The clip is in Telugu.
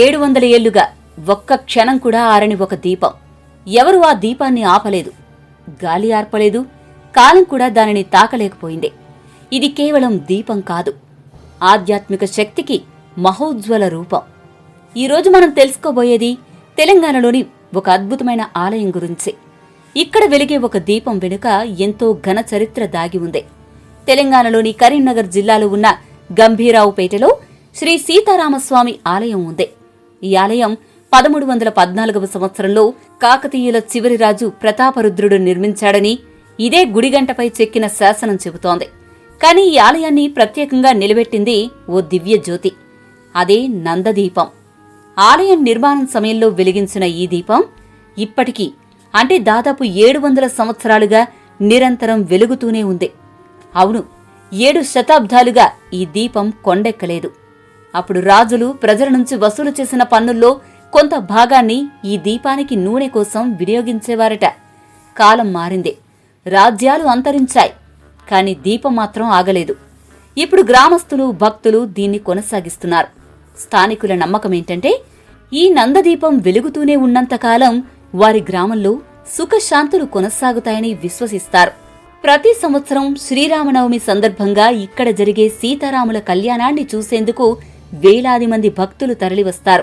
700 ఏళ్లుగా ఒక్క క్షణం కూడా ఆరని ఒక దీపం. ఎవరూ ఆ దీపాన్ని ఆపలేదు. గాలి ఆర్పలేదు, కాలం కూడా దానిని తాకలేకపోయింది. ఇది కేవలం దీపం కాదు, ఆధ్యాత్మిక శక్తికి మహోజ్వల రూపం. ఈరోజు మనం తెలుసుకోబోయేది తెలంగాణలోని ఒక అద్భుతమైన ఆలయం గురించి. ఇక్కడ వెలిగే ఒక దీపం వెనుక ఎంతో ఘన చరిత్ర దాగి ఉంది. తెలంగాణలోని కరీంనగర్ జిల్లాలో ఉన్న గంభీరావుపేటలో శ్రీ సీతారామస్వామి ఆలయం ఉంది. ఈ ఆలయం 1314వ సంవత్సరంలో కాకతీయుల చివరి రాజు ప్రతాపరుద్రుడు నిర్మించాడని ఇదే గుడిగంటపై చెక్కిన శాసనం చెబుతోంది. కానీ ఈ ఆలయాన్ని ప్రత్యేకంగా నిలబెట్టింది ఓ దివ్య జ్యోతి. అదే నందదీపం. ఆలయం నిర్మాణం సమయంలో వెలిగించిన ఈ దీపం ఇప్పటికీ, అంటే దాదాపు 700 సంవత్సరాలుగా నిరంతరం వెలుగుతూనే ఉంది. అవును, 7 శతాబ్దాలుగా ఈ దీపం కొండెక్కలేదు. అప్పుడు రాజులు ప్రజల నుంచి వసూలు చేసిన పన్నుల్లో కొంత భాగాన్ని ఈ దీపానికి నూనె కోసం వినియోగించేవారట. కాలం మారింది, రాజ్యాలు అంతరించాయి, కాని దీపం మాత్రం ఆగలేదు. ఇప్పుడు గ్రామస్తులు, భక్తులు దీన్ని కొనసాగిస్తున్నారు. స్థానికుల నమ్మకమేంటంటే, ఈ నందదీపం వెలుగుతూనే ఉన్నంతకాలం వారి గ్రామంలో సుఖశాంతులు కొనసాగుతాయని విశ్వసిస్తారు. ప్రతి సంవత్సరం శ్రీరామనవమి సందర్భంగా ఇక్కడ జరిగే సీతారాముల కళ్యాణాన్ని చూసేందుకు వేలాది మంది భక్తులు తరలివస్తారు.